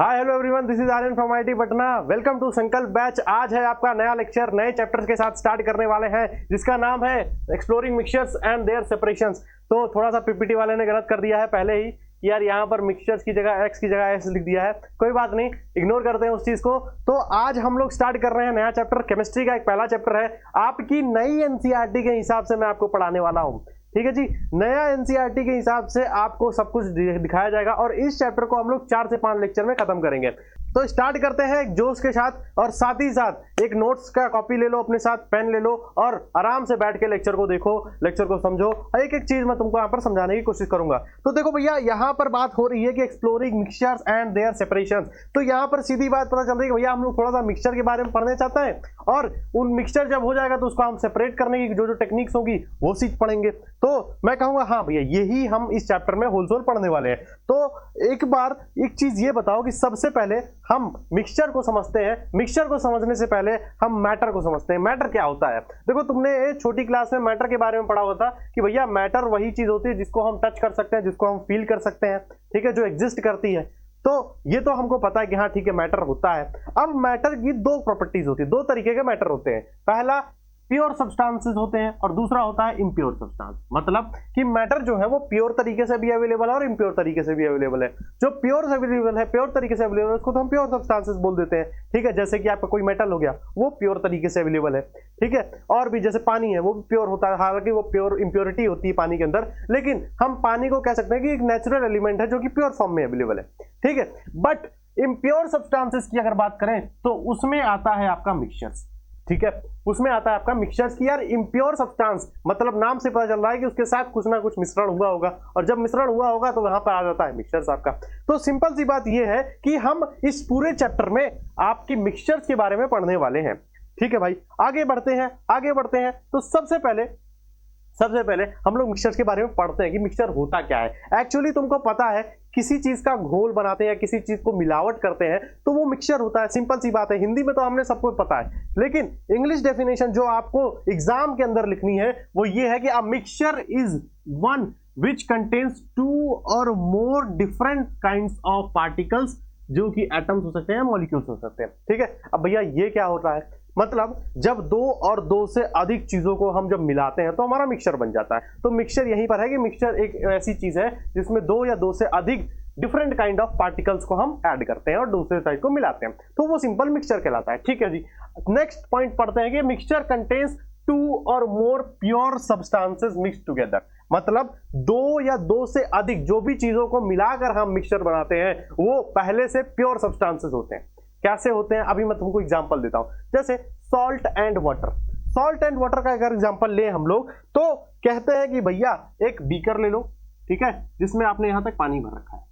Hi hello everyone, this is Aryan from IT Patna. Welcome to Sankalp batch. आज है आपका नया लेक्चर, नए चैप्टर्स के साथ स्टार्ट करने वाले हैं, जिसका नाम है exploring mixtures and their separations. तो थोड़ा सा पीपीटी वाले ने गलत कर दिया है पहले ही कि यार यहाँ पर मिक्सचर्स की जगह एक्स की जगह एस लिख दिया है। कोई बात नहीं, इग्नोर करते हैं उस चीज को। तो आज हम लोग स्टार्ट कर रहे हैं नया चैप्टर, केमिस्ट्री का एक पहला चैप्टर है। आपकी नई एनसीईआरटी के हिसाब से मैं आपको पढ़ाने वाला हूँ, ठीक है जी। नया एनसीईआरटी के हिसाब से आपको सब कुछ दिखाया जाएगा और इस चैप्टर को हम लोग 4 से 5 लेक्चर में खत्म करेंगे। तो स्टार्ट करते हैं एक जोश के साथ, और साथ ही साथ एक नोट्स का कॉपी ले लो, अपने साथ पेन ले लो और आराम से बैठ के लेक्चर को देखो, लेक्चर को समझो। एक एक चीज मैं तुमको यहाँ पर समझाने की कोशिश करूंगा। तो देखो भैया, यहाँ पर बात हो रही है कि exploring mixtures and their separations. तो यहाँ पर सीधी बात पता चल रही है कि भैया हम लोग थोड़ा सा मिक्सचर के बारे में पढ़ने चाहते हैं, और उन मिक्सचर जब हो जाएगा तो उसको हम सेपरेट करने की जो जो टेक्निक्स होगी वो सीख पढ़ेंगे। तो मैं कहूंगा हाँ भैया, यही हम इस चैप्टर में होलसोल पढ़ने वाले हैं। तो एक बार एक चीज ये बताओ कि सबसे पहले हम मिक्सचर को समझते हैं। मिक्सचर को समझने से पहले हम मैटर को समझते हैं। मैटर क्या होता है? देखो, तुमने छोटी क्लास में मैटर के बारे में पढ़ा होता कि भैया मैटर वही चीज होती है जिसको हम टच कर सकते हैं, जिसको हम फील कर सकते हैं, ठीक है, जो एग्जिस्ट करती है। तो ये तो हमको पता है कि हाँ ठीक है, मैटर होता है। अब मैटर की दो प्रॉपर्टीज होती है, दो तरीके के मैटर होते हैं। पहला प्योर सब्सटेंसेस होते हैं और दूसरा होता है इम्प्योर सब्सटेंस। मतलब कि मैटर जो है वो प्योर तरीके से भी अवेलेबल है और इम्प्योर तरीके से भी अवेलेबल है। जो प्योर अवेलेबल है, प्योर तरीके से अवेलेबल है, उसको तो हम प्योर सब्सटेंसेस बोल देते हैं, ठीक है। जैसे कि आपका कोई मेटल हो गया, वो प्योर तरीके से अवेलेबल है, ठीक है। और भी जैसे पानी है, वो भी प्योर होता है, हालांकि वो प्योर इम्प्योरिटी होती है पानी के अंदर, लेकिन हम पानी को कह सकते हैं कि एक नेचुरल एलिमेंट है जो कि प्योर फॉर्म में अवेलेबल है, ठीक है। बट इम्प्योर सब्सटेंसेस की अगर बात करें तो उसमें आता है आपका मिक्सचर्स, ठीक है। उसमें आता है आपका मिक्सचर्स की। यार इम्प्योर सब्सटेंस मतलब नाम से पता चल रहा है कि उसके साथ कुछ ना कुछ मिश्रण हुआ होगा, और जब मिश्रण हुआ होगा तो वहां पर आ जाता है मिक्सचर्स आपका। तो सिंपल सी बात यह है कि हम इस पूरे चैप्टर में आपकी मिक्सचर्स के बारे में पढ़ने वाले हैं, ठीक है भाई। आगे बढ़ते हैं, आगे बढ़ते हैं। तो सबसे पहले हम लोग मिक्सचर के बारे में पढ़ते हैं कि मिक्सचर होता क्या है। एक्चुअली तुमको पता है, किसी चीज का घोल बनाते हैं या किसी चीज को मिलावट करते हैं तो वो मिक्सचर होता है। सिंपल सी बात है, हिंदी में तो हमने सबको पता है, लेकिन इंग्लिश डेफिनेशन जो आपको एग्जाम के अंदर लिखनी है वो ये है कि a mixture is one which contains 2 और more different kinds of particles, जो कि एटम्स हो सकते हैं, मॉलिक्यूल्स हो सकते हैं, ठीक है। अब भैया ये क्या होता है? मतलब जब 2 और 2 से अधिक चीजों को हम जब मिलाते हैं तो हमारा मिक्सचर बन जाता है। तो मिक्सचर यहीं पर है कि मिक्सचर एक ऐसी चीज है जिसमें 2 या 2 से अधिक डिफरेंट काइंड ऑफ पार्टिकल्स को हम ऐड करते हैं और दूसरे साइड को मिलाते हैं, तो वो सिंपल मिक्सचर कहलाता है, ठीक है जी। नेक्स्ट पॉइंट पढ़ते हैं कि मिक्सचर कंटेन्स 2 और मोर प्योर सब्सटेंसेस मिक्स टुगेदर। मतलब 2 या 2 से अधिक जो भी चीजों को मिलाकर हम मिक्सचर बनाते हैं वो पहले से प्योर सब्सटेंसेस होते हैं। कैसे होते हैं अभी मैं तुमको एग्जांपल देता हूं। जैसे salt and water. Salt and water का अगर एग्जांपल ले हम लोग तो कहते हैं कि भैया एक बीकर ले लो, ठीक है, जिसमें आपने यहां तक पानी भर रखा है,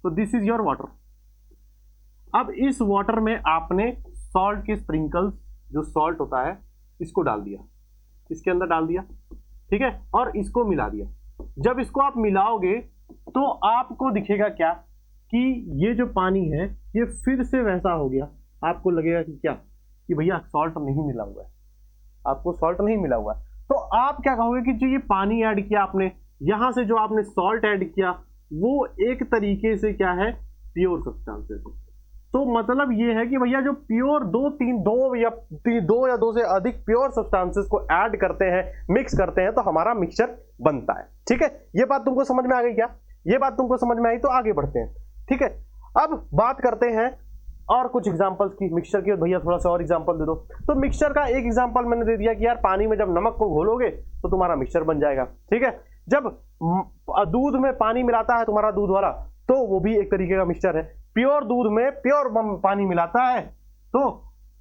तो दिस इज योर वाटर। अब इस वाटर में आपने सॉल्ट के स्प्रिंकल्स, जो सॉल्ट होता है, इसको डाल दिया, इसके अंदर डाल दिया, ठीक है, और इसको मिला दिया। जब इसको आप मिलाओगे तो आपको दिखेगा क्या कि ये जो पानी है ये फिर से वैसा हो गया। आपको लगेगा कि क्या, कि भैया सॉल्ट नहीं मिला हुआ है, आपको सॉल्ट नहीं मिला हुआ है। तो आप क्या कहोगे कि जो ये पानी ऐड किया आपने, यहां से जो आपने सॉल्ट ऐड किया वो एक तरीके से क्या है, प्योर सब्सटेंसेस। तो मतलब ये है कि भैया जो प्योर 2 या 2 से अधिक प्योर सब्सटेंसेस को ऐड करते हैं, मिक्स करते हैं, तो हमारा मिक्सचर बनता है, ठीक है। ये बात तुमको समझ में आ गई क्या? ये बात तुमको समझ में आई तो आगे बढ़ते हैं, ठीक है। अब बात करते हैं और कुछ एग्जांपल्स की मिक्सचर की। भैया थोड़ा सा और एग्जांपल दे दो। तो मिक्सचर का एक एग्जांपल मैंने दे दिया कि यार पानी में जब नमक को घोलोगे तो तुम्हारा मिक्सचर बन जाएगा, ठीक है। जब दूध में पानी मिलाता है तुम्हारा दूध वाला, तो वो भी एक तरीके का मिक्सचर है। प्योर दूध में प्योर पानी मिलाता है तो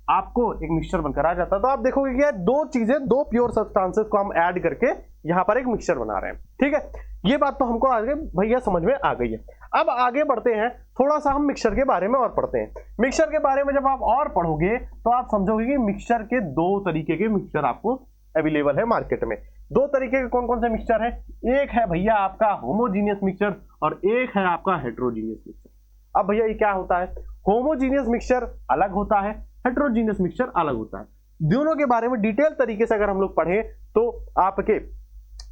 आपको एक मिक्सचर बनकर आ जाता है। तो आप देखोगे कि दो चीजें, 2 प्योर सब्सटेंसेस को हम ऐड करके यहां पर एक मिक्सचर बना रहे हैं, ठीक है। ये बात तो हमको आगे भैया समझ में आ गई है। अब आगे बढ़ते हैं, थोड़ा सा हम मिक्सचर के बारे में और पढ़ते हैं। मिक्सचर के बारे में जब आप और पढ़ोगे तो आप समझोगे कि मिक्सचर के 2 तरीके के मिक्सचर आपको अवेलेबल है मार्केट में। 2 तरीके के कौन कौन से मिक्सचर है? एक है भैया आपका होमोजीनियस मिक्सचर और एक है आपका हेट्रोजीनियस मिक्सचर। अब भैया ये क्या होता है? होमोजीनियस मिक्सचर अलग होता है, हेट्रोजीनियस मिक्सचर अलग होता है। दोनों के बारे में डिटेल तरीके से अगर हम लोग पढ़ें तो आपके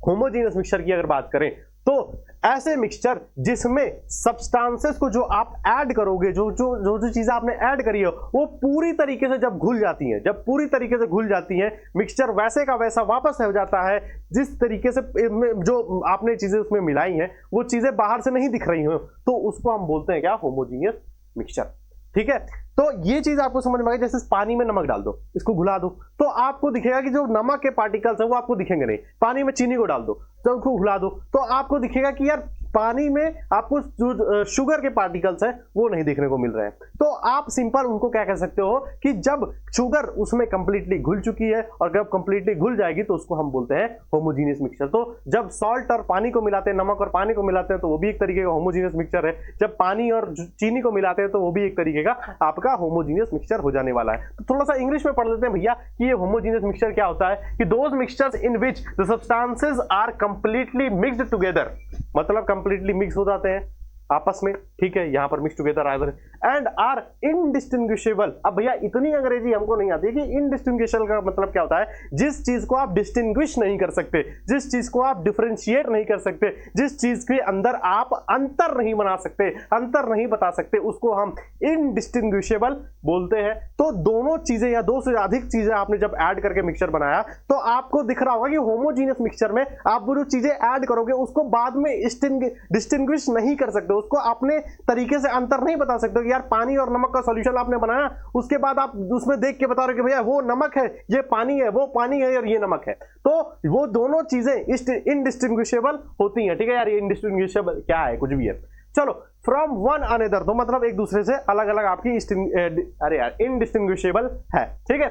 होमोजीनियस मिक्सचर की अगर बात करें तो ऐसे मिक्सचर जिसमें सब्सटेंसेस को जो आप ऐड करोगे, जो चीजें आपने ऐड करी है वो पूरी तरीके से जब घुल जाती हैं, जब पूरी तरीके से घुल जाती हैं, मिक्सचर वैसे का वैसा वापस हो जाता है जिस तरीके से जो आपने चीजें उसमें मिलाई हैं वो चीजें बाहर से नहीं दिख रही हो, तो उसको हम बोलते हैं क्या, होमोजीनियस मिक्सचर। ठीक है, तो ये चीज आपको समझ में आ गई। जैसे पानी में नमक डाल दो, इसको घुला दो, तो आपको दिखेगा कि जो नमक के पार्टिकल्स हैं वो आपको दिखेंगे नहीं। पानी में चीनी को डाल दो, तो उसको घुला दो, तो आपको दिखेगा कि यार पानी में आपको जो शुगर के पार्टिकल्स हैं वो नहीं देखने को मिल रहे हैं। तो आप सिंपल उनको क्या कह सकते हो कि जब शुगर उसमें कंप्लीटली घुल चुकी है और जब कंप्लीटली घुल जाएगी तो उसको हम बोलते हैं होमोजीनियस मिक्सचर। तो जब सॉल्ट और पानी को मिलाते हैं, नमक और पानी को मिलाते हैं, तो वो भी एक तरीके का होमोजीनियस मिक्सचर है। जब पानी और चीनी को मिलाते हैं तो वो भी एक तरीके का आपका होमोजीनियस मिक्सचर हो जाने वाला है। तो थोड़ा सा इंग्लिश में पढ़ लेते हैं भैया कि ये होमोजीनियस मिक्सचर क्या होता है, कि those mixtures in which the substances are completely mixed together, मतलब कंप्लीटली मिक्स हो जाते हैं आपस में। ठीक है, यहां पर mix together either and are indistinguishable. अब भैया इतनी अंग्रेजी हमको नहीं आती कि इनडिस्टिंग्विशेबल का मतलब क्या होता है, जिस चीज को आप डिस्टिंग्विश नहीं कर सकते, जिस चीज को आप डिफरेंशिएट नहीं कर सकते, जिस चीज के अंदर आप अंतर नहीं बना सकते, अंतर नहीं बता सकते, उसको हम इनडिस्टिंग्विशेबल बोलते हैं। तो दोनों चीजें या दो से अधिक चीजें आपने जब ऐड करके मिक्सचर बनाया तो आपको दिख रहा होगा कि होमोजीनियस मिक्सचर में आप वो जो चीजें ऐड करोगे उसको बाद में डिस्टिंग्विश नहीं कर सकते, उसको अपने तरीके से अंतर नहीं बता सकते कि यार पानी और नमक का सॉल्यूशन आपने बनाया, उसके बाद आप उसमें देख के बता रहे हो कि भैया वो नमक है, ये पानी है, वो पानी है और ये नमक है। तो वो दोनों चीजें इनडिस्टिंग्विशेबल होती हैं। ठीक है यार, ये इनडिस्टिंग्विशेबल क्या है, कुछ भी है। चलो, फ्रॉम वन अनदर, तो मतलब एक दूसरे से अलग अलग आपकी अरे यार इनडिस्टिंग्विशेबल है। ठीक है,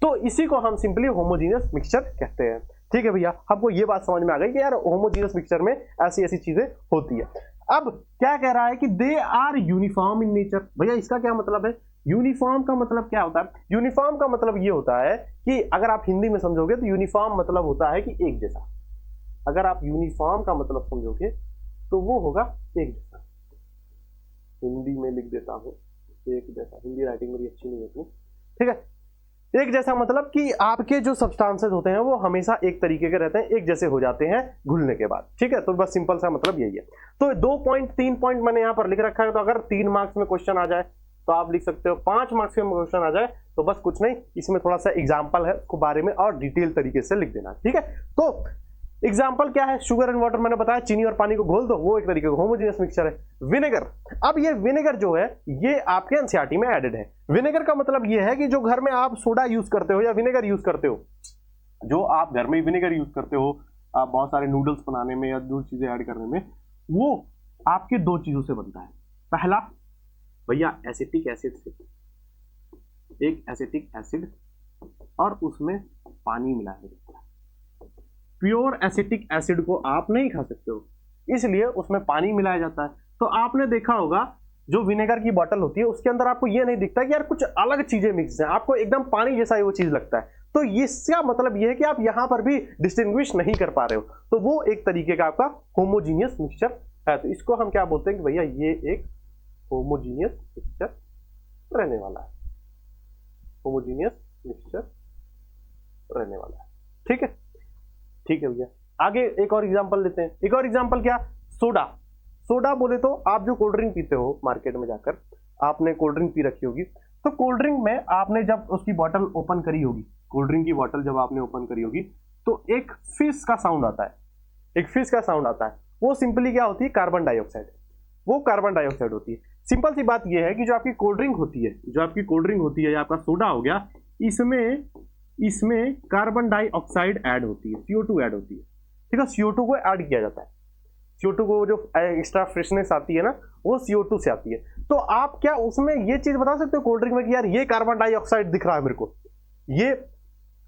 तो इसी को हम सिंपली होमोजीनियस मिक्सचर कहते हैं। ठीक है भैया, हमको ये बात समझ में आ गई कि यार होमोजीनियस मिक्सचर में ऐसी ऐसी चीजें होती है। अब क्या कह रहा है कि they are uniform in nature. भैया इसका क्या मतलब है, यूनिफॉर्म का मतलब क्या होता है? यूनिफॉर्म का मतलब ये होता है कि अगर आप हिंदी में समझोगे तो यूनिफॉर्म मतलब होता है कि एक जैसा। अगर आप यूनिफॉर्म का मतलब समझोगे तो वो होगा एक जैसा। हिंदी में लिख देता हूं एक जैसा, हिंदी राइटिंग मेरी अच्छी नहीं होती। ठीक है, एक जैसा मतलब कि आपके जो सब्सटेंसेस होते हैं वो हमेशा एक तरीके के रहते हैं, एक जैसे हो जाते हैं घुलने के बाद। ठीक है, तो बस सिंपल सा मतलब यही है। तो 2 पॉइंट 3 पॉइंट मैंने यहां पर लिख रखा है, तो अगर 3 मार्क्स में क्वेश्चन आ जाए तो आप लिख सकते हो, 5 मार्क्स में क्वेश्चन आ जाए तो बस कुछ नहीं, इसमें थोड़ा सा एग्जाम्पल है उसको बारे में और डिटेल तरीके से लिख देना। ठीक है, तो एग्जाम्पल क्या है, शुगर एंड वाटर मैंने बताया, चीनी और पानी को घोल दो, वो एक तरीके का होमोजेनियस मिक्सचर है। विनेगर, अब ये विनेगर जो है ये आपके एनसीईआरटी में एडेड है। विनेगर का मतलब ये है कि जो घर में आप सोडा यूज करते हो या विनेगर यूज करते हो, जो आप घर में विनेगर यूज करते हो, आप बहुत सारे नूडल्स बनाने में या दूसरी चीजें ऐड करने में, वो आपके 2 चीजों से बनता है। पहला भैया एसिटिक एसिड से, एक एसिटिक एसिड और उसमें पानी मिलाया जाता है। प्योर एसिटिक एसिड को आप नहीं खा सकते हो, इसलिए उसमें पानी मिलाया जाता है। तो आपने देखा होगा जो विनेगर की बोतल होती है उसके अंदर आपको ये नहीं दिखता कि यार कुछ अलग चीजें मिक्स हैं, आपको एकदम पानी जैसा ही वो चीज लगता है। तो इसका मतलब ये है कि आप यहां पर भी डिस्टिंग्विश नहीं कर पा रहे हो, तो वो एक तरीके का आपका होमोजीनियस मिक्सचर है। तो इसको हम क्या बोलते हैं कि भैया ये एक होमोजीनियस मिक्सचर रहने वाला है, होमोजीनियस मिक्सचर रहने वाला है। ठीक है, ठीक है भैया, आगे एक और एग्जांपल लेते हैं। एक और एग्जांपल क्या, सोडा। सोडा बोले तो आप जो कोल्ड ड्रिंक पीते हो मार्केट में जाकर, आपने कोल्ड ड्रिंक पी रखी होगी, तो कोल्ड ड्रिंक में आपने जब उसकी बोतल ओपन करी होगी, कोल्ड ड्रिंक की बोतल जब आपने ओपन करी होगी तो एक फिश का साउंड आता है, एक फिश का साउंड आता है। वो सिंपली क्या होती है, कार्बन डाइऑक्साइड, वो कार्बन डाइऑक्साइड होती है। सिंपल सी बात यह है कि जो आपकी कोल्ड ड्रिंक होती है, जो आपकी कोल्ड ड्रिंक होती है या आपका सोडा हो गया, इसमें कार्बन डाइऑक्साइड ऐड होती है, CO2 ऐड होती है। ठीक है, CO2 को ऐड किया जाता है। CO2 को जो एक्स्ट्रा फ्रेशनेस आती है ना, वो CO2 से आती है। तो आप क्या उसमें ये चीज बता सकते हो कोल्ड ड्रिंक में कि यार ये कार्बन डाइऑक्साइड दिख रहा है मेरे को, ये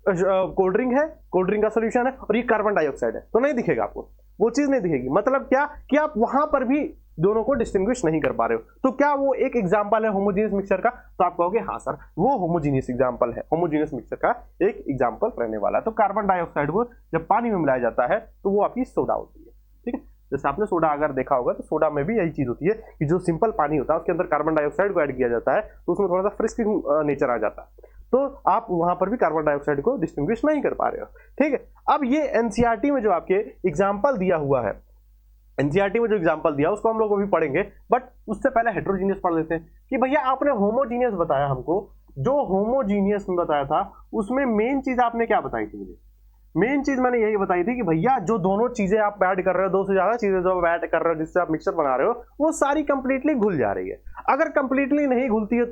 कोल्ड ड्रिंक है, कोल्ड ड्रिंक का सोल्यूशन है और ये कार्बन डाइऑक्साइड है, तो नहीं दिखेगा आपको, वो चीज नहीं दिखेगी। मतलब क्या कि आप वहां पर भी दोनों को डिस्टिंग्विश नहीं कर पा रहे हो। तो क्या वो एक एग्जांपल है होमोजीनियस मिक्सचर का? तो आप कहोगे हाँ सर, वो होमोजीनियस एग्जांपल है, होमोजीनियस मिक्सचर का एक एग्जांपल रहने वाला है। तो कार्बन डाइऑक्साइड को जब पानी में मिलाया जाता है तो वो आपकी सोडा होती है। ठीक है, जैसे आपने सोडा अगर देखा होगा तो सोडा में भी यही चीज होती है कि जो सिंपल पानी होता है उसके अंदर कार्बन डाइऑक्साइड को ऐड किया जाता है, तो उसमें थोड़ा सा फ्रिस्किंग नेचर आ जाता है। तो आप वहां पर भी कार्बन डाइऑक्साइड को डिस्टिंग्विश नहीं कर पा रहे हो। ठीक है, अब ये एनसीईआरटी में जो आपके एग्जाम्पल दिया हुआ है, एनसीईआरटी में जो एग्जांपल दिया उसको हम लोग अभी पढ़ेंगे, बट उससे पहले हेट्रोजीनियस पढ़ लेते हैं कि भैया आपने होमोजीनियस बताया हमको, जो होमोजीनियस में बताया था उसमें मेन चीज आपने क्या बताई थी मुझे? मेन चीज मैंने यही बताई थी कि भैया जो दोनों चीजें आप ऐड कर रहे हो, दो से ज्यादा चीजें जो आप ऐड कर रहे हो जिससे आप मिक्सचर बना रहे हो, वो सारी कंप्लीटली घुल जा रही है। अगर कंप्लीटली नहीं घुलती है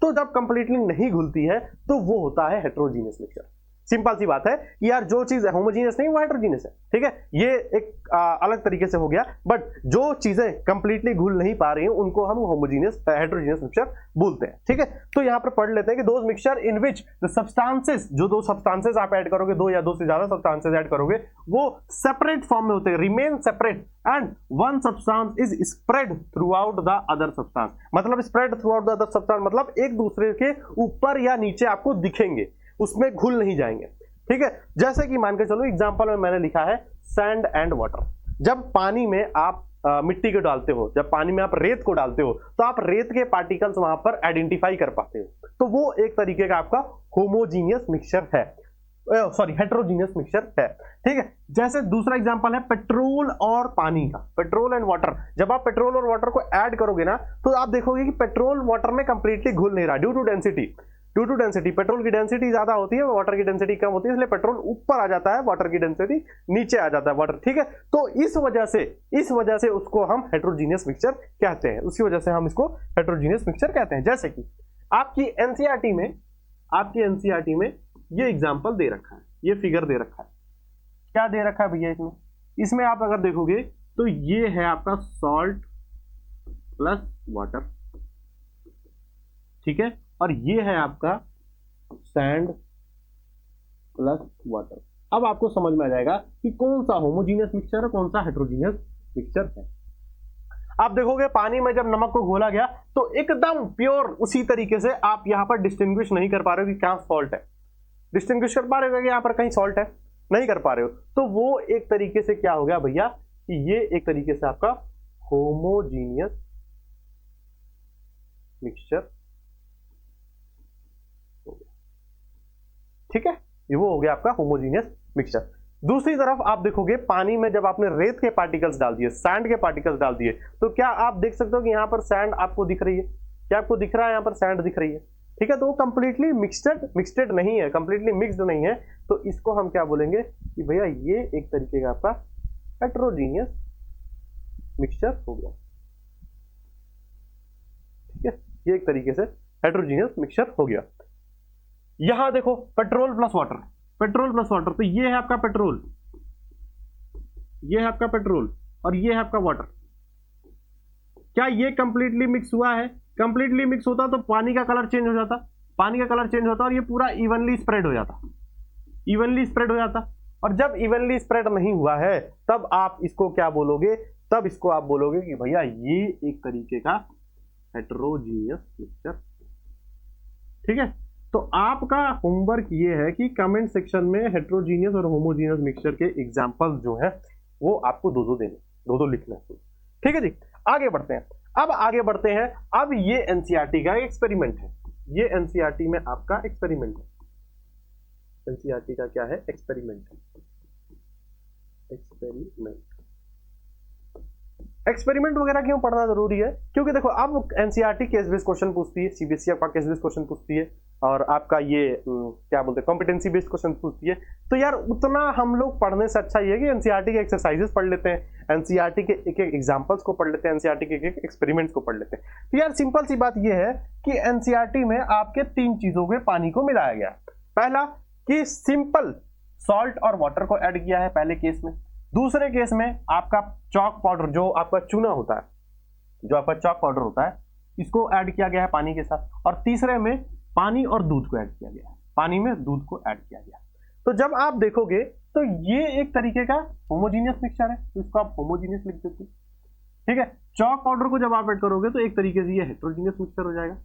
तो जब कंप्लीटली नहीं घुलती है तो वो होता है हेट्रोजीनियस मिक्सचर। सिंपल सी बात है कि यार जो चीज होमोजीनियस नहीं वो हेट्रोजीनियस है, ठीक है, ये एक अलग तरीके से हो गया, बट जो चीजें कंप्लीटली घुल नहीं पा रही हैं उनको हम होमोजीनियस हेट्रोजीनियस मिक्सचर बोलते हैं, ठीक है। तो यहां पर पढ़ लेते हैं कि those mixture in which the substances, जो दो सब्सटेंसेस आप ऐड करोगे, दो या दो से ज्यादा सब्सटेंसेस ऐड करोगे, वो सेपरेट फॉर्म में होते हैं, remain separate and one substance is spread throughout the other substance. मतलब spread throughout the other substance मतलब एक दूसरे के ऊपर या नीचे आपको दिखेंगे, उसमें घुल नहीं जाएंगे, ठीक है। जैसे कि मान के चलो एग्जांपल में मैंने लिखा है सैंड एंड वाटर। जब पानी में आप मिट्टी को डालते हो, जब पानी में आप रेत को डालते हो तो आप रेत के पार्टिकल्स वहां पर आइडेंटिफाई कर पाते हो, तो वो एक तरीके का आपका होमोजीनियस मिक्सचर है, सॉरी हेट्रोजीनियस मिक्सचर है, ठीक है। जैसे दूसरा एग्जांपल है पेट्रोल और पानी का, पेट्रोल एंड वाटर। जब आप पेट्रोल और वाटर को ऐड करोगे ना तो आप देखोगे कि पेट्रोल वाटर में कंप्लीटली घुल नहीं रहा, ड्यू टू डेंसिटी। पेट्रोल की डेंसिटी ज्यादा होती है, वाटर की डेंसिटी कम होती है, इसलिए पेट्रोल ऊपर आ जाता है, वाटर की डेंसिटी नीचे आ जाता है, वाटर, ठीक है। तो इस वजह से उसको हम हेट्रोजीनियस मिक्सचर कहते हैं, उसी वजह से हम इसको हेट्रोजीनियस मिक्सचर कहते हैं। जैसे कि आपकी एनसीईआरटी में ये एग्जांपल दे रखा है, ये फिगर दे रखा है, क्या दे रखा है भैया इसमें आप अगर देखोगे तो ये है आपका सॉल्ट प्लस वाटर, ठीक है, और ये है आपका सैंड प्लस वाटर। अब आपको समझ में आ जाएगा कि कौन सा होमोजीनियस मिक्सचर है, कौन सा हेट्रोजीनियस मिक्सचर है। आप देखोगे पानी में जब नमक को घोला गया तो एकदम प्योर उसी तरीके से आप यहां पर डिस्टिंग्विश नहीं कर पा रहे हो कि क्या सॉल्ट है, डिस्टिंग्विश कर पा रहे हो कि यहां पर कहीं सॉल्ट है, नहीं कर पा रहे हो, तो वो एक तरीके से क्या हो गया भैया कि ये एक तरीके से आपका होमोजीनियस मिक्सचर, ठीक है, ये वो हो गया आपका होमोजीनियस मिक्सचर। दूसरी तरफ आप देखोगे पानी में जब आपने रेत के पार्टिकल्स डाल दिए, सैंड के पार्टिकल्स डाल दिए, तो क्या आप देख सकते हो कि यहां पर सैंड आपको दिख रही है, क्या आपको दिख रहा है, यहां पर सैंड दिख रही है, ठीक है। तो वो कंप्लीटली मिक्सड नहीं है, कंप्लीटली मिक्सड नहीं है, तो इसको हम क्या बोलेंगे कि भैया ये एक तरीके का आपका हेट्रोजीनियस मिक्सचर हो गया, ठीक है, ये एक तरीके से हेट्रोजीनियस मिक्सचर हो गया। यहां देखो पेट्रोल प्लस वाटर, तो ये है आपका पेट्रोल, ये है आपका पेट्रोल और ये है आपका वाटर। क्या ये कंप्लीटली मिक्स हुआ है? कंप्लीटली मिक्स होता तो पानी का कलर चेंज हो जाता, और ये पूरा इवनली स्प्रेड हो जाता, और जब इवनली स्प्रेड नहीं हुआ है तब आप इसको क्या बोलोगे, तब इसको आप बोलोगे कि भैया ये एक तरीके का हेट्रोजीनियस मिक्सचर, ठीक है। तो आपका होमवर्क ये है कि कमेंट सेक्शन में हेट्रोजीनियस और होमोजीनियस मिक्सचर के एग्जांपल्स जो है वो आपको दो लिखना है, ठीक है जी। आगे बढ़ते हैं, अब ये एनसीईआरटी का एक्सपेरिमेंट है, ये एनसीईआरटी में आपका एक्सपेरिमेंट है, एनसीईआरटी का क्या है, एक्सपेरिमेंट वगैरह क्यों पढ़ना जरूरी है, क्योंकि देखो अब एनसीईआरटी केस बेस्ड क्वेश्चन पूछती है, सीबीएसई आपका केस बेस्ड क्वेश्चन पूछती है, और आपका ये क्या बोलते हैं कॉम्पिटेंसी बेस्ड क्वेश्चन पूछती है। तो यार उतना हम लोग पढ़ने से अच्छा ये है कि एनसीईआरटी के एक्सरसाइजेस पढ़ लेते हैं, एनसीईआरटी के एक एग्जांपल्स को पढ़ लेते हैं, एनसीईआरटी के एक एक्सपेरिमेंट्स को पढ़ लेते हैं। तो यार सिंपल सी बात ये है कि एनसीईआरटी में आपके 3 चीजों के पानी को मिलाया गया। पहला कि सिंपल सॉल्ट और वाटर को ऐड किया है पहले केस में, दूसरे केस में आपका चॉक पाउडर, जो आपका चूना होता है, इसको ऐड किया गया है पानी के साथ, और तीसरे में पानी और दूध को ऐड किया गया है, तो जब आप देखोगे तो ये एक तरीके का होमोजीनियस मिक्सचर है, तो इसको आप होमोजीनियस लिख देते, ठीक है। चॉक पाउडर को जब आप ऐड करोगे तो एक तरीके से ये हेट्रोजीनियस मिक्सचर हो जाएगा,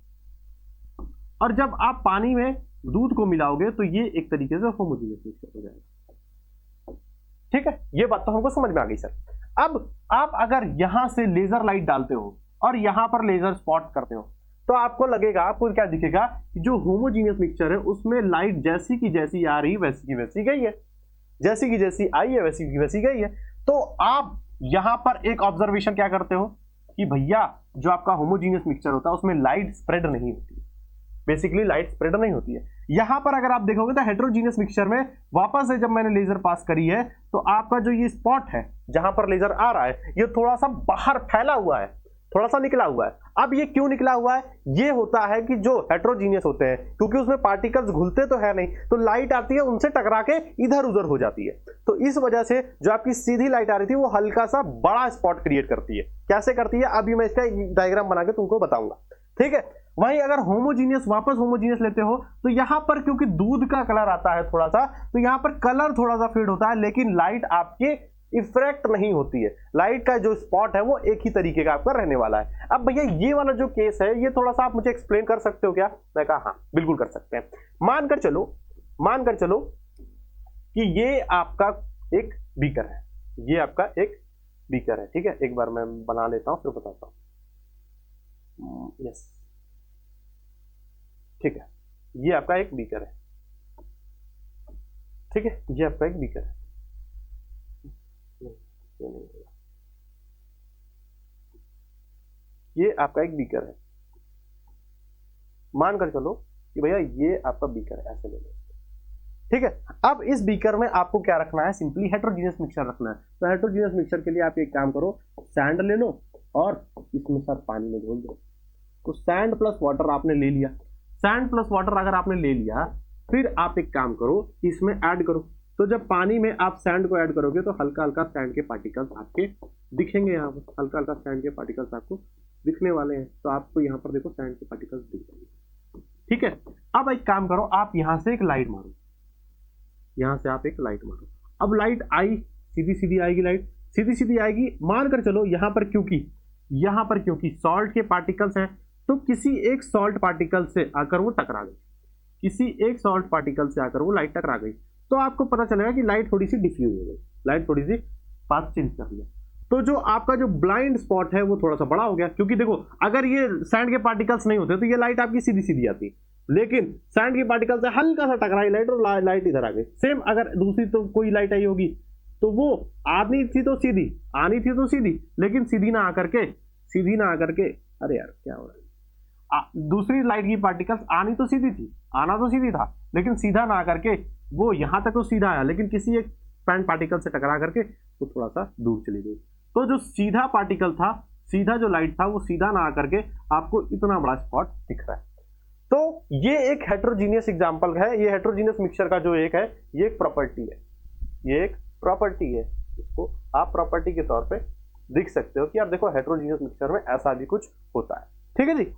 और जब आप पानी में दूध को मिलाओगे तो ये एक तरीके से होमोजीनियस मिक्सचर हो जाएगा, ठीक है। ये बात तो हमको समझ में आ गई सर। अब आप अगर यहां से लेजर लाइट डालते हो और यहां पर लेजर स्पॉट करते हो तो आपको लगेगा, आपको क्या दिखेगा कि जो होमोजीनियस मिक्सचर है उसमें लाइट जैसी की जैसी आ रही वैसी की वैसी गई है, जैसी की जैसी आई है वैसी की वैसी गई है। तो आप यहां पर एक ऑब्जर्वेशन क्या करते हो कि भैया जो आपका होमोजीनियस मिक्सचर होता है उसमें लाइट स्प्रेड नहीं होती है, बेसिकली लाइट स्प्रेड नहीं होती है। यहां पर अगर आप देखोगे तो हेटेरोजीनियस मिक्सचर में वापस से जब मैंने लेजर पास करी है तो आपका जो ये स्पॉट है जहां पर लेजर आ रहा है ये थोड़ा सा बाहर फैला हुआ है, थोड़ा सा निकला हुआ है। अब ये क्यों निकला हुआ है? ये होता है कि जो हेटेरोजीनियस होते हैं क्योंकि उसमें पार्टिकल्स घुलते तो है नहीं, तो लाइट आती है उनसे टकरा के इधर उधर हो जाती है। तो इस वजह से जो आपकी सीधी लाइट आ रही थी वो हल्का सा बड़ा स्पॉट क्रिएट करती है। कैसे करती है अभी मैं इसका एक डायग्राम बना के तुमको बताऊंगा, ठीक है। वहीं अगर होमोजीनियस, वापस होमोजीनियस लेते हो तो यहां पर क्योंकि दूध का कलर आता है थोड़ा सा, तो यहां पर कलर थोड़ा सा फेड होता है लेकिन लाइट आपके इफेक्ट नहीं होती है। लाइट का जो स्पॉट है वो एक ही तरीके का आपका रहने वाला है। अब भैया ये वाला जो केस है ये थोड़ा सा आप मुझे एक्सप्लेन कर सकते हो क्या? मैं कहा हाँ बिल्कुल कर सकते हैं। मानकर चलो कि ये आपका एक बीकर है, ये आपका एक बीकर है, ठीक है। एक बार मैं बना लेता हूं फिर बताता हूं। यस, ठीक है, ये आपका एक बीकर है, ठीक है, ये आपका एक बीकर है। ये आपका एक बीकर है, मानकर चलो कि भैया ये आपका बीकर है, ऐसे ले लो, ठीक है। अब इस बीकर में आपको क्या रखना है? सिंपली हेटेरोजीनियस मिक्सचर रखना है। तो हेटेरोजीनियस मिक्सचर के लिए आप एक काम करो, सैंड ले लो और इसमें सब पानी में घोल दो। तो सैंड प्लस वाटर आपने ले लिया, सैंड प्लस वाटर अगर आपने ले लिया फिर आप एक काम करो इसमें ऐड करो। तो जब पानी में आप सैंड को ऐड करोगे तो हल्का हल्का सैंड के पार्टिकल्स आपके दिखेंगे, यहाँ पर हल्का हल्का सैंड के पार्टिकल्स आपको दिखने वाले हैं। तो आपको यहाँ पर देखो सैंड के पार्टिकल्स दिख जाएंगे, ठीक है। अब एक काम करो, आप यहाँ से एक लाइट मारो, यहाँ से आप एक लाइट मारो। अब लाइट आई, सीधी सीधी आएगी, लाइट सीधी सीधी आएगी। मानकर चलो यहाँ पर क्योंकि सॉल्ट के पार्टिकल्स हैं तो किसी एक सॉल्ट पार्टिकल से आकर वो टकरा गई, किसी एक सॉल्ट पार्टिकल से आकर वो लाइट टकरा गई। तो आपको पता चलेगा कि लाइट थोड़ी सी डिफ्यूज हो गई, लाइट थोड़ी सी पाथ चेंज कर लिया। तो जो आपका जो ब्लाइंड स्पॉट है वो थोड़ा सा बड़ा हो गया, क्योंकि देखो अगर ये सैंड के पार्टिकल्स नहीं होते तो ये लाइट आपकी सीधी सीधी आती, लेकिन सैंड के पार्टिकल से हल्का सा टकराई लाइट और लाइट इधर आ गई। सेम अगर दूसरी तो कोई लाइट आई होगी तो वो आनी थी तो सीधी, लेकिन सीधी ना आकर के अरे यार क्या हो रहा है, दूसरी लाइट की पार्टिकल्स आनी तो सीधी थी, आना तो सीधी था, लेकिन सीधा ना करके वो यहां तक तो सीधा आया लेकिन किसी एक पैन पार्टिकल से टकरा करके वो थोड़ा सा दूर चली गई। तो जो सीधा पार्टिकल था, सीधा जो लाइट था वो सीधा ना आकर के आपको इतना बड़ा स्पॉट दिख रहा है। तो ये एक हेटेरोजीनियस एग्जांपल है, ये हेटेरोजीनियस मिक्सचर का जो एक है ये एक प्रॉपर्टी है, ये एक प्रॉपर्टी है। इसको आप प्रॉपर्टी के तौर पे दिख सकते हो कि यार देखो हेटेरोजीनियस मिक्सचर में ऐसा भी कुछ होता है, ठीक है जी।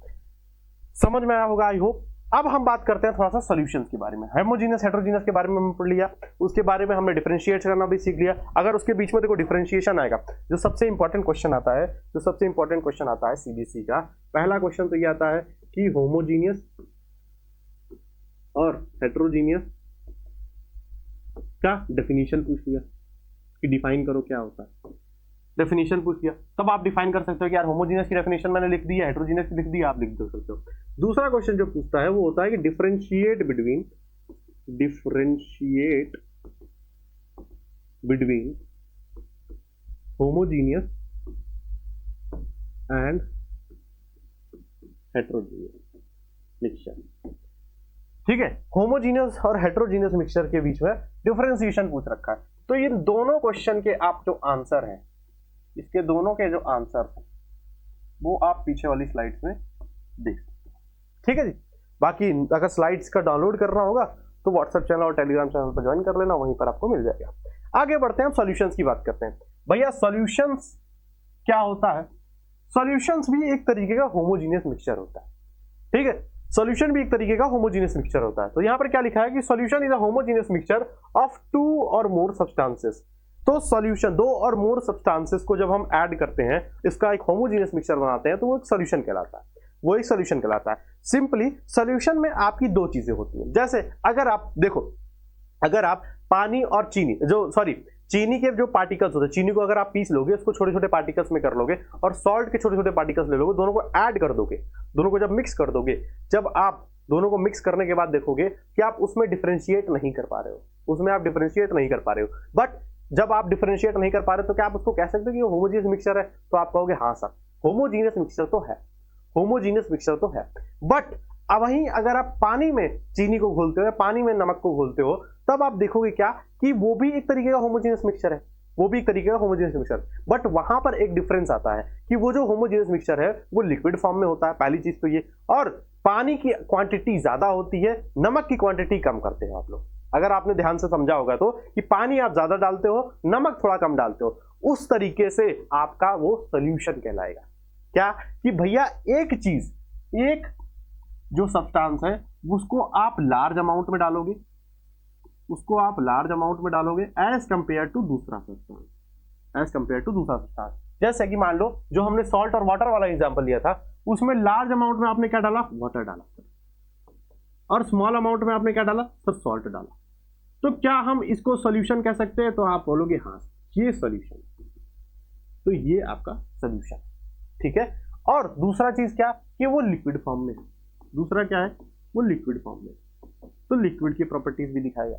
समझ में आया होगा आई होप। अब हम बात करते हैं थोड़ा सा सॉल्यूशंस के बारे में। होमोजीनियस हेटेरोजीनियस के बारे में हमने पढ़ लिया, उसके बारे में हमने डिफरेंशिएट करना भी सीख लिया। अगर उसके बीच में देखो डिफरेंशिएशन आएगा, जो सबसे इंपॉर्टेंट क्वेश्चन आता है सीबीसी का पहला क्वेश्चन तो ये आता है कि होमोजीनियस और हेटेरोजीनियस का डेफिनेशन पूछ लिया कि डिफाइन करो क्या होता है, डेफिनेशन पूछ लिया। तब आप डिफाइन कर सकते हो कि यार होमोजीनियस की डेफिनेशन मैंने लिख दी है, हेटेरोजीनियस की लिख दी, आप लिख दो सकते हो। दूसरा क्वेश्चन जो पूछता है वो होता है कि differentiate between homogeneous and heterogeneous mixture, ठीक है। होमोजीनियस और हेटेरोजीनियस मिक्सचर के बीच में डिफरेंशिएशन पूछ रखा है। तो ये दोनों क्वेश्चन के आप जो आंसर हैं, इसके दोनों के जो आंसर हैं वो आप पीछे वाली स्लाइड्स में देख सकते हो, ठीक है जी। बाकी अगर स्लाइड्स का डाउनलोड करना होगा तो व्हाट्सएप चैनल और टेलीग्राम चैनल पर ज्वाइन कर लेना, वहीं पर आपको मिल जाएगा। आगे बढ़ते हैं, हम सॉल्यूशंस की बात करते हैं। भैया सॉल्यूशंस क्या होता है? सॉल्यूशंस भी एक तरीके का होमोजीनियस मिक्सचर होता है, ठीक है। सॉल्यूशन भी एक तरीके का होमोजीनियस मिक्सचर होता है। तो यहां पर क्या लिखा है कि solution is a homogeneous mixture of 2 और मोर सब्सटेंसेस। तो सॉल्यूशन 2 और मोर सब्सटेंसेस को जब हम ऐड करते हैं, इसका एक होमोजीनियस मिक्सचर बनाते हैं, तो वो एक सॉल्यूशन कहलाता है, सिंपली सॉल्यूशन में आपकी दो चीजें होती हैं। जैसे अगर आप देखो, अगर आप पानी और चीनी के जो पार्टिकल्स होते हैं, चीनी को अगर आप पीस लोगे, उसको छोटे छोटे पार्टिकल्स में कर लोगे और सॉल्ट के छोटे छोटे पार्टिकल्स ले लोगे, दोनों को ऐड कर दोगे, दोनों को जब मिक्स कर दोगे, जब आप दोनों को मिक्स करने के बाद देखोगे कि आप उसमें डिफरेंशिएट नहीं कर पा रहे हो, बट जब आप डिफरेंशिएट नहीं कर पा रहे तो क्या आप उसको कह सकते हो कि वो होमोजीनियस मिक्सचर है? तो आप कहोगे हाँ सर, होमोजीनियस मिक्सचर तो है, होमोजीनियस मिक्सचर तो है। बट अब वहीं अगर आप पानी में चीनी को घोलते हो या पानी में नमक को घोलते हो, तब आप देखोगे क्या कि वो भी एक तरीके का होमोजीनियस मिक्सचर है, वो भी एक तरीके का होमोजीनियस मिक्सचर। बट वहां पर एक डिफरेंस आता है कि वो जो होमोजीनियस मिक्सचर है वो लिक्विड फॉर्म में होता है, पहली चीज तो ये, और पानी की क्वांटिटी ज्यादा होती है, नमक की क्वांटिटी कम करते हो आप लोग। अगर आपने ध्यान से समझा होगा तो कि पानी आप ज्यादा डालते हो, नमक थोड़ा कम डालते हो, उस तरीके से आपका वो सोल्यूशन कहलाएगा। क्या कि भैया एक चीज, एक जो सब्सटेंस है उसको आप लार्ज अमाउंट में डालोगे, उसको आप लार्ज अमाउंट में डालोगे एज कंपेयर टू दूसरा सब्सटेंस, एज कंपेयर टू दूसरा सब्सटेंस। जैसे कि मान लो जो हमने सॉल्ट और वाटर वाला एग्जांपल लिया था, उसमें लार्ज अमाउंट में आपने क्या डाला? वाटर डाला, और स्मॉल अमाउंट में आपने क्या डाला? सर सॉल्ट डाला। तो क्या हम इसको सॉल्यूशन कह सकते हैं? तो आप बोलोगे हाँ ये सॉल्यूशन, तो ये आपका सॉल्यूशन, ठीक है। और दूसरा चीज क्या कि वो लिक्विड फॉर्म में है, दूसरा क्या है? वो लिक्विड फॉर्म में, तो लिक्विड की प्रॉपर्टीज भी दिखाएगा।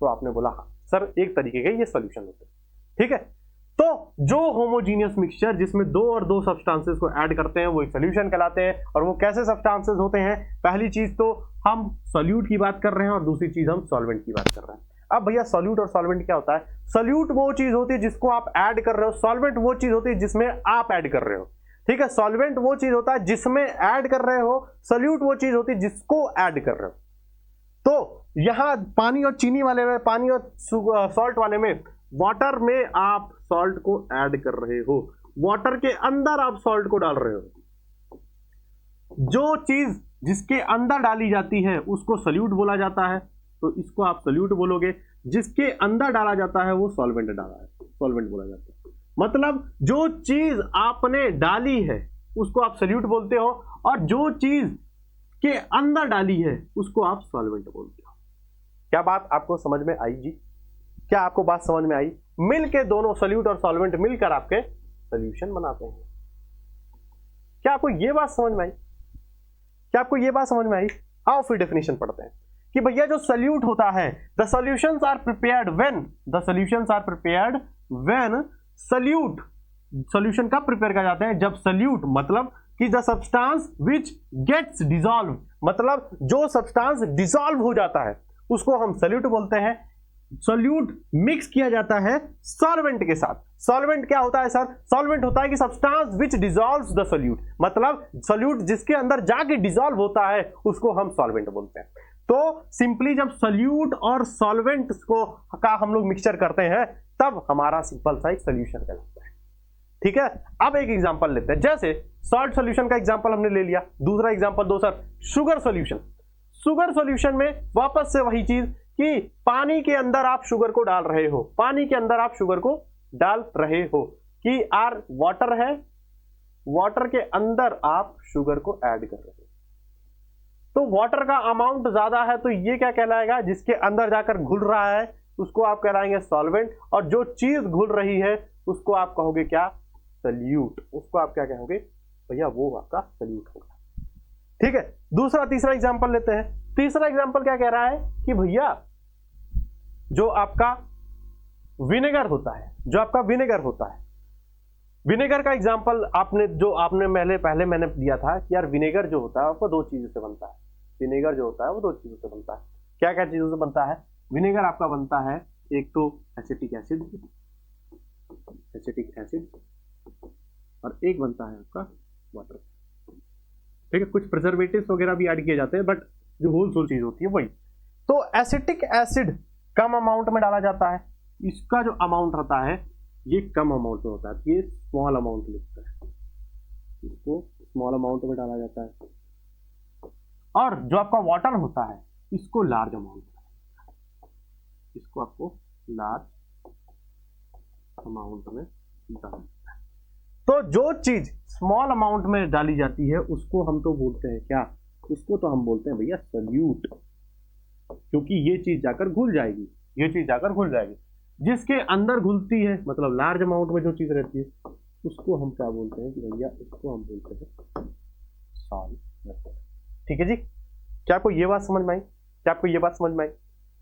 तो आपने बोला हाँ सर एक तरीके के ये सॉल्यूशन होते हैं, ठीक है। तो जो होमोजीनियस मिक्सचर जिसमें दो और दो सब्सटेंसेस को ऐड करते हैं वो एक सॉल्यूशन कहलाते हैं। और वो कैसे सब्सटेंसेस होते हैं? पहली चीज तो हम सॉल्यूट की बात कर रहे हैं और दूसरी चीज हम सॉल्वेंट की बात कर रहे हैं। अब भैया सॉल्यूट और सॉल्वेंट क्या होता है? सॉल्यूट वो चीज होती है जिसको आप ऐड कर रहे हो, सॉल्वेंट वो चीज होती है जिसमें आप ऐड कर रहे हो, ठीक है। सॉल्वेंट वो चीज होता है जिसमें ऐड कर रहे हो, सॉल्यूट वो चीज होती है जिसको ऐड कर रहे हो। तो यहां पानी और चीनी वाले में, पानी और सॉल्ट वाले में, वाटर में आप सॉल्ट को ऐड कर रहे हो, वाटर के अंदर आप सॉल्ट को डाल रहे हो। जो चीज जिसके अंदर डाली जाती है उसको सॉल्यूट बोला जाता है, तो इसको आप सॉल्यूट बोलोगे। जिसके अंदर डाला जाता है वो सॉल्वेंट डाला है, सॉल्वेंट बोला जाता है। मतलब जो चीज आपने डाली है उसको आप सॉल्यूट बोलते हो, और जो चीज के अंदर डाली है उसको आप सॉल्वेंट बोलते हो। क्या बात आपको समझ में आई जी? क्या आपको बात समझ में आई? मिलके दोनों सॉल्यूट और सॉल्वेंट मिलकर आपके सॉल्यूशन बनाते हैं। क्या आपको यह बात समझ में आई? क्या आपको यह बात समझ में आई? आओ फिर डेफिनेशन पढ़ते हैं कि भैया जो सॉल्यूट होता है, the solutions are prepared when, the solutions are prepared when solute, solution कब प्रिपेयर किया जाता है? जब सॉल्यूट मतलब कि the substance which gets dissolve, मतलब जो सब्सटेंस डिसॉल्व हो जाता है उसको हम सॉल्यूट बोलते हैं। सॉल्यूट मिक्स किया जाता है सॉल्वेंट के साथ। सॉल्वेंट क्या होता है सर? सॉल्वेंट होता है कि substance which dissolves the solute, मतलब सॉल्यूट जिसके अंदर जाके डिसॉल्व होता है उसको हम सॉल्वेंट बोलते हैं। तो सिंपली जब सॉल्यूट और सॉल्वेंट को का हम लोग मिक्सचर करते हैं तब हमारा सिंपल सा एक सॉल्यूशन कहलाता है, ठीक है। अब एक एग्जांपल लेते हैं, जैसे सॉल्ट सॉल्यूशन का एग्जांपल हमने ले लिया। दूसरा एग्जांपल दो sir, sugar solution. Sugar solution में वापस से वही चीज कि पानी के अंदर आप शुगर को डाल रहे हो, पानी के अंदर आप शुगर को डाल रहे हो, कि आर वाटर है, वाटर के अंदर आप शुगर को ऐड कर रहे हो। तो वाटर का अमाउंट ज्यादा है तो ये क्या कहलाएगा? जिसके अंदर जाकर घुल रहा है उसको आप कहलाएंगे सॉल्वेंट, और जो चीज घुल रही है उसको आप कहोगे क्या? सॉल्यूट। उसको आप क्या कहोगे भैया? वो आपका सॉल्यूट होगा, ठीक है। दूसरा तीसरा एग्जांपल लेते हैं। तीसरा एग्जांपल क्या कह रहा है कि भैया जो आपका विनेगर होता है, जो आपका विनेगर होता है, विनेगर का एग्जांपल आपने पहले मैंने दिया था कि यार विनेगर जो होता है आपको दो चीजों से बनता है। विनेगर जो होता है वो दो चीजों से बनता है। क्या क्या चीजों से बनता है? विनेगर आपका बनता है एक तो एसिटिक एसिड, एसिटिक एसिड, और एक बनता है आपका वाटर, ठीक है। कुछ प्रिजर्वेटिव्स वगैरह भी ऐड किए जाते हैं बट जो होल चीज होती है वही। तो एसिटिक एसिड कम अमाउंट में डाला जाता है, इसका जो अमाउंट होता है ये कम अमाउंट में होता है, ये स्मॉल अमाउंट लिखता है, इसको स्मॉल अमाउंट में डाला जाता है। और जो आपका वाटर होता है इसको लार्ज अमाउंट में, इसको आपको लार्ज अमाउंट में डालना है। तो जो चीज स्मॉल अमाउंट में डाली जाती है उसको हम तो बोलते हैं क्या? उसको तो हम बोलते हैं भैया सॉल्यूट, क्योंकि ये चीज जाकर घुल जाएगी, ये चीज जाकर घुल जाएगी। जिसके अंदर घुलती है मतलब लार्ज अमाउंट में जो चीज रहती है उसको हम क्या बोलते हैं कि भैया इसको हम बोलते हैं सॉल्वेंट, ठीक है जी। क्या आपको ये बात समझ में आई? क्या आपको ये बात समझ में आई?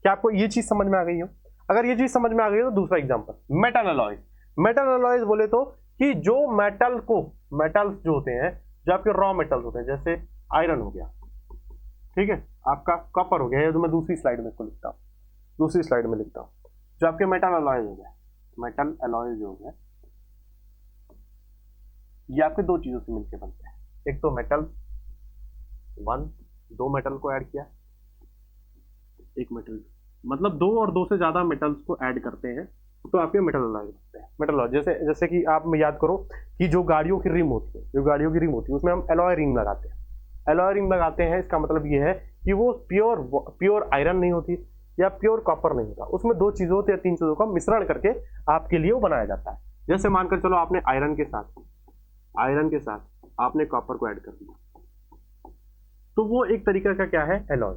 क्या आपको ये चीज समझ में आ गई हो? अगर ये चीज समझ में आ गई तो दूसरा example metal alloys. Metal alloys बोले तो कि जो मेटल को, मेटल्स जो होते हैं, जो आपके रॉ मेटल्स होते हैं, जैसे आयरन हो गया, ठीक है, आपका कॉपर हो गया, ये तो मैं दूसरी स्लाइड में इसको लिखता हूँ, दूसरी स्लाइड में लिखता हूँ, जो आपके मेटल अलॉयज हो गया, मेटल अलॉयज जो हो गया, ये आपके दो चीजों से मिलकर बनते हैं। एक तो मेटल वन, दो मेटल को ऐड किया, एक मेटल, मतलब दो और दो से ज्यादा मेटल्स को ऐड करते हैं तो आपके मेटल अलॉयज बनते हैं। मेटल अलॉयज जैसे कि आप याद करो कि जो गाड़ियों की रिम होती है, जो गाड़ियों की रिम होती है उसमें हम एलॉय रिंग लगाते हैं। एलॉय रिंग लगाते हैं, इसका मतलब ये है कि वो प्योर आयरन नहीं होती या प्योर कॉपर नहीं होता, उसमें दो चीजों या तीन चीजों का मिश्रण करके आपके लिए वो बनाया जाता है। जैसे मानकर चलो आपने आयरन के साथ आपने कॉपर को ऐड कर दिया, तो वो एक तरीका का क्या है, एलॉय।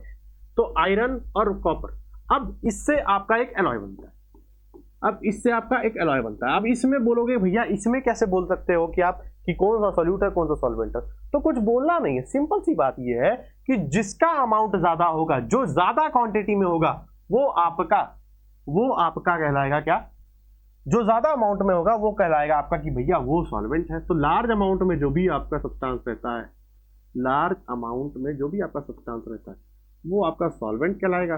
तो आयरन और कॉपर, अब इससे आपका एक एलॉय बनता है, अब इससे आपका एक एलॉय बनता है। अब इसमें बोलोगे भैया इसमें कैसे बोल सकते हो कि आप कि कौन सा सॉल्यूट है कौन सा सॉल्वेंट है, तो कुछ बोलना नहीं है, सिंपल सी बात ये है कि जिसका अमाउंट ज्यादा होगा, जो ज्यादा क्वांटिटी में होगा, वो आपका कहलाएगा क्या, जो ज्यादा अमाउंट में होगा वो कहलाएगा आपका कि भैया वो सॉल्वेंट है। तो लार्ज अमाउंट में जो भी आपका सब्सटेंस रहता है, लार्ज अमाउंट में जो भी आपका सब्सटेंस रहता है वो आपका सॉल्वेंट कहलाएगा,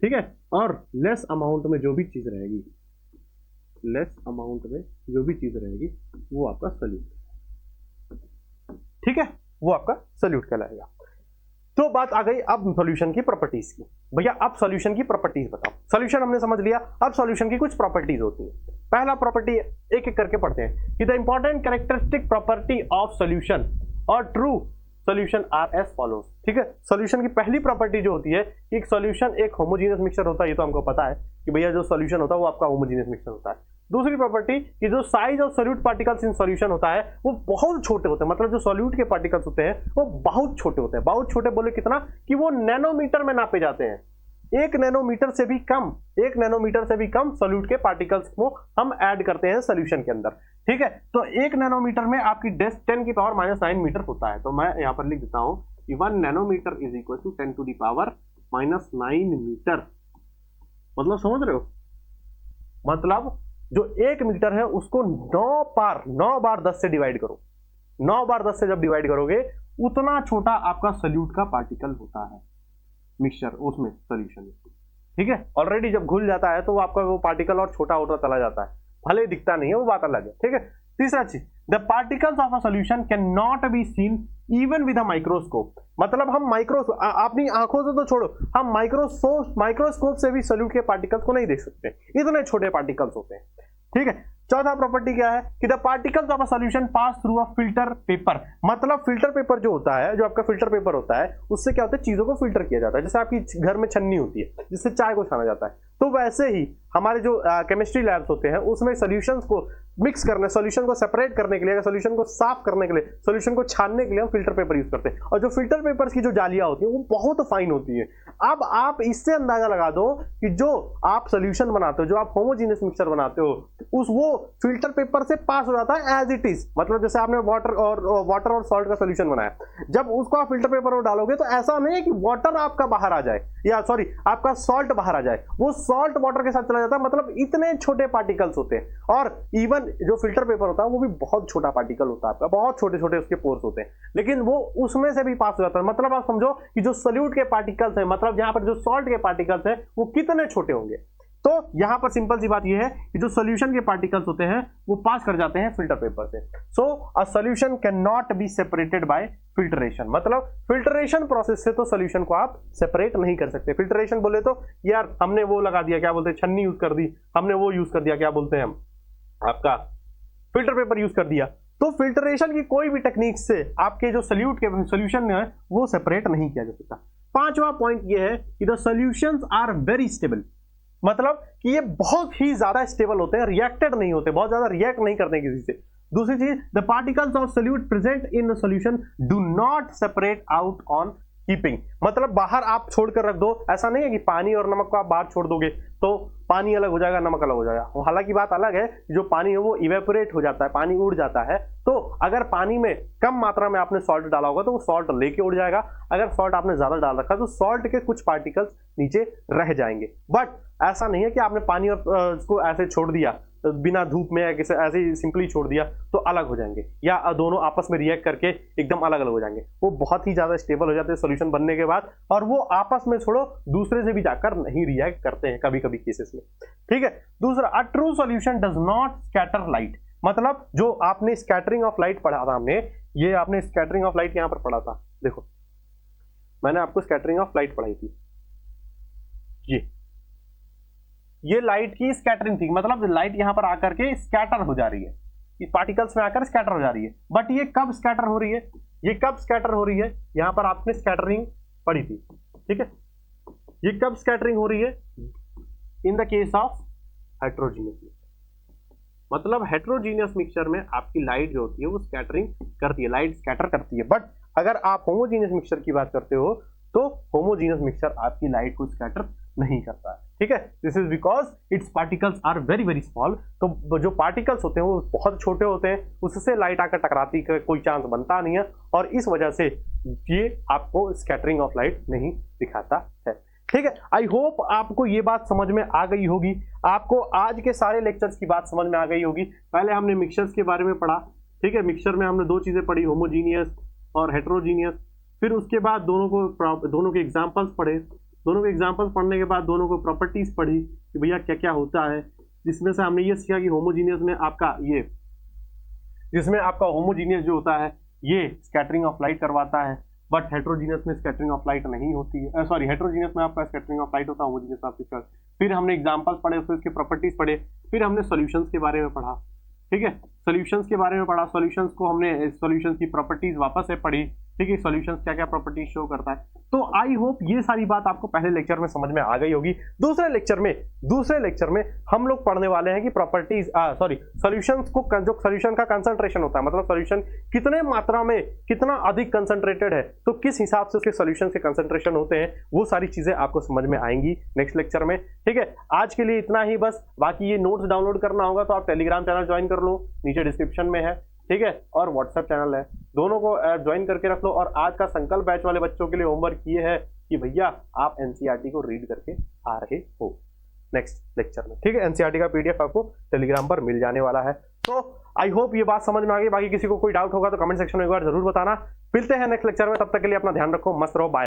ठीक है। और लेस अमाउंट में जो भी चीज रहेगी, लेस अमाउंट में जो भी चीज रहेगी वो आपका सॉल्यूट, ठीक है, वो आपका सॉल्यूट कहलाएगा। तो बात आ गई अब सॉल्यूशन की प्रॉपर्टीज की। भैया अब सॉल्यूशन की प्रॉपर्टीज बताओ। सॉल्यूशन हमने समझ लिया, अब सॉल्यूशन की कुछ प्रॉपर्टीज होती है। पहला प्रॉपर्टी एक एक करके पढ़ते हैं कि the important characteristic property of solution और true solution are as follows, ठीक है। सॉल्यूशन की पहली प्रॉपर्टी जो होती है कि एक सॉल्यूशन एक होमोजेनियस मिक्सचर होता है, ये तो हमको पता है कि भैया जो सॉल्यूशन होता है वो आपका होमोजेनियस मिक्सचर होता है। दूसरी प्रॉपर्टी कि जो size of solute particles in solution होता है वो बहुत छोटे होते हैं, मतलब जो सॉल्यूट के पार्टिकल्स होते हैं वो बहुत छोटे होते हैं। बहुत छोटे बोले कितना, कि वो नैनोमीटर में नापे जाते हैं। एक नैनोमीटर से भी कम सॉल्यूट के पार्टिकल्स को हम ऐड करते हैं सॉल्यूशन के अंदर, ठीक है। तो एक नैनोमीटर में आपकी 10⁻⁹ मीटर होता है। तो मैं यहां पर लिख देता हूं कि 1 nanometre is equal to 10⁻⁹ metre. मतलब समझ रहे हो, मतलब जो 1 मीटर है उसको 9 बार 10 से डिवाइड करो। 9 बार 10 से जब डिवाइड करोगे उतना छोटा आपका सॉल्यूट का पार्टिकल होता है मिक्सचर, उसमें सॉल्यूशन में, ठीक है। ऑलरेडी जब घुल जाता है तो वो आपका वो पार्टिकल और छोटा होता चला जाता है, भले दिखता नहीं है, वो बात अलग है, ठीक है। तीसरा चीज, the particles of a solution can not be seen even with a microscope. मतलब हम अपनी आंखों से तो छोड़ो, हम माइक्रोस्कोप से भी सॉल्यूट के पार्टिकल्स को नहीं देख सकते, इतने छोटे पार्टिकल्स होते हैं, ठीक है। चौथा प्रॉपर्टी क्या है कि the particles of a solution pass through a filter paper. मतलब फिल्टर पेपर जो होता है, जो आपका फिल्टर पेपर होता है, उससे क्या होता है, चीजों को फिल्टर किया जाता है। जैसे आपकी घर में छन्नी होती है जिससे चाय को छाना जाता है, तो वैसे ही हमारे जो केमिस्ट्री लैब्स होते हैं उसमें सॉल्यूशंस को मिक्स करने, सॉल्यूशन को सेपरेट करने के लिए, सॉल्यूशन को साफ करने के लिए, सॉल्यूशन को छानने के लिए हम फिल्टर पेपर यूज करते हैं। और जो फिल्टर पेपर की जो जालियां होती है वो बहुत फाइन होती है। अब आप इससे अंदाजा लगा दो कि जो आप सॉल्यूशन बनाते हो, जो आप होमोजेनियस मिक्सचर बनाते हो, वो फिल्टर पेपर से पास हो जाता है एज इट इज। मतलब जैसे आपने वाटर और सॉल्ट का सॉल्यूशन बनाया, जब उसको आप फिल्टर पेपर में डालोगे तो ऐसा नहीं है कि वाटर आपका बाहर आ जाए, या सॉरी आपका सॉल्ट बाहर आ जाए, वो सॉल्ट वाटर के साथ चला जाता है। मतलब इतने छोटे पार्टिकल्स होते हैं। और इवन जो फिल्टर पेपर होता है वो भी बहुत छोटा पार्टिकल होता है आपका, बहुत छोटे छोटे उसके पोर्स होते हैं, लेकिन वो उसमें से भी पास हो जाता है। मतलब आप समझो कि जो सॉल्यूट के पार्टिकल्स हैं, मतलब यहां पर जो सॉल्ट के पार्टिकल्स हैं वो कितने छोटे होंगे। तो यहां पर सिंपल सी बात यह है कि जो सॉल्यूशन के पार्टिकल्स होते हैं वो पास कर जाते हैं फिल्टर पेपर से। So a solution can not be separated by filtration. मतलब फिल्ट्रेशन प्रोसेस से तो सॉल्यूशन को आप सेपरेट नहीं कर सकते। फिल्ट्रेशन बोले तो यार हमने वो लगा दिया, क्या बोलते हैं, छन्नी यूज कर दी, हमने वो यूज कर दिया, क्या बोलते हैं हम, आपका फिल्टर पेपर यूज कर दिया। तो फिल्ट्रेशन की कोई भी टेक्निक से आपके जो सॉल्यूट के सॉल्यूशन है वो सेपरेट नहीं किया जा सकता। पांचवा पॉइंट ये है कि the solutions are very stable. मतलब कि ये बहुत ही ज्यादा स्टेबल होते हैं, रिएक्टेड नहीं होते, बहुत ज्यादा रिएक्ट नहीं करते किसी से। दूसरी चीज, the particles of solute present in solution do not separate out on keeping, मतलब बाहर आप छोड़कर रख दो। ऐसा नहीं है कि पानी और नमक को आप बाहर छोड़ दोगे तो पानी अलग हो जाएगा, नमक अलग हो जाएगा। हालांकि बात अलग है, जो पानी है वो इवेपोरेट हो जाता है, पानी उड़ जाता है। तो अगर पानी में कम मात्रा में आपने सॉल्ट डाला होगा तो वो सॉल्ट लेके उड़ जाएगा। अगर सॉल्ट आपने ज्यादा डाल रखा तो सॉल्ट के कुछ पार्टिकल्स नीचे रह जाएंगे। बट ऐसा नहीं है कि आपने पानी और उसको ऐसे छोड़ दिया बिना धूप में, किसी ऐसे ही सिंपली छोड़ दिया तो अलग हो जाएंगे, या दोनों आपस में रिएक्ट करके एकदम अलग अलग हो जाएंगे। वो बहुत ही ज्यादा स्टेबल हो जाते हैं सॉल्यूशन बनने के बाद, और वो आपस में छोड़ो दूसरे से भी जाकर नहीं रिएक्ट करते हैं कभी कभी केसेस में। ठीक है। दूसरा, a true solution does not scatter light, मतलब जो आपने स्कैटरिंग ऑफ लाइट पढ़ा था, हमने ये आपने स्कैटरिंग ऑफ लाइट यहां पर पढ़ा था। देखो मैंने आपको स्कैटरिंग ऑफ लाइट पढ़ाई थी, ये लाइट की स्कैटरिंग थी, मतलब लाइट यहां पर आकर के स्कैटर हो जा रही है, ये पार्टिकल्स में आकर स्कैटर हो जा रही है। बट ये कब स्कैटर हो रही है, ये कब स्कैटर हो रही है, यहां पर आपने स्कैटरिंग पढ़ी थी। ठीक है, ये कब स्कैटरिंग हो रही है, in the case of heterogeneous mixture, मतलब हेट्रोजीनियस मिक्सचर में आपकी लाइट जो होती है वो स्कैटरिंग करती है, लाइट स्कैटर करती है। बट अगर आप होमोजीनियस मिक्सचर की बात करते हो तो होमोजीनियस मिक्सचर आपकी लाइट को स्कैटर नहीं करता है। ठीक है, this is because it's particles are very very small, तो जो पार्टिकल्स होते हैं वो बहुत छोटे होते हैं, उससे लाइट आकर टकराती का कोई चांस बनता नहीं है, और इस वजह से ये आपको स्कैटरिंग ऑफ लाइट नहीं दिखाता है। ठीक है, आई होप आपको ये बात समझ में आ गई होगी, आपको आज के सारे लेक्चर्स की बात समझ में आ गई होगी। पहले हमने मिक्सचर्स के बारे में पढ़ा। ठीक है, मिक्सचर में हमने दो चीजें पढ़ी, होमोजीनियस और हेट्रोजीनियस। फिर उसके बाद दोनों के एग्जाम्पल्स पढ़े, दोनों के एग्जाम्पल्स पढ़ने के बाद दोनों को प्रॉपर्टीज पढ़ी कि भैया क्या क्या होता है। जिसमें से हमने ये सीखा कि होमोजीनियस में आपका ये, जिसमें आपका होमोजीनियस जो होता है ये स्कैटरिंग ऑफ लाइट करवाता है, बट हेट्रोजीनियस में स्कैटरिंग ऑफ लाइट नहीं होती है। सॉरी, हेट्रोजीनियस में आपका स्कैटरिंग ऑफ लाइट होता है, होमोजीनियस में आपका। फिर हमने एग्जाम्पल्स पढ़े, फिर उसके प्रॉपर्टीज पढ़े, फिर हमने सॉल्यूशंस के बारे में पढ़ा। ठीक है, सॉल्यूशंस के बारे में पढ़ा, सॉल्यूशंस को हमने सॉल्यूशंस की प्रॉपर्टीज वापस से पढ़ी। ठीक है, सॉल्यूशंस क्या क्या प्रॉपर्टीज शो करता है। तो आई होप ये सारी बात आपको पहले लेक्चर में समझ में आ गई होगी। दूसरे लेक्चर में हम लोग पढ़ने वाले हैं कि प्रॉपर्टीज सॉल्यूशंस को, जो सॉल्यूशन का कंसंट्रेशन होता है, मतलब सॉल्यूशन कितने मात्रा में कितना अधिक कंसंट्रेटेड है, तो किस हिसाब से उसके सॉल्यूशन के कंसंट्रेशन होते हैं, वो सारी चीजें आपको समझ में आएंगी नेक्स्ट लेक्चर में। ठीक है, आज के लिए इतना ही बस। बाकी ये नोट्स डाउनलोड करना होगा तो आप टेलीग्राम चैनल ज्वाइन कर लो, नीचे डिस्क्रिप्शन में है। ठीक है, और व्हाट्सएप चैनल है, दोनों को ज्वाइन करके रख लो। और आज का संकल्प बैच वाले बच्चों के लिए होमवर्क ये है कि भैया आप एनसीईआरटी को रीड करके आ रहे हो नेक्स्ट लेक्चर में। ठीक है, एनसीईआरटी का पीडीएफ आपको टेलीग्राम पर मिल जाने वाला है। तो आई होप ये बात समझ में आ गई। बाकी किसी को कोई डाउट होगा तो कमेंट सेक्शन में एक बार जरूर बताना। मिलते हैं नेक्स्ट लेक्चर में, तब तक के लिए अपना ध्यान रखो, मस्त रहो, बाय।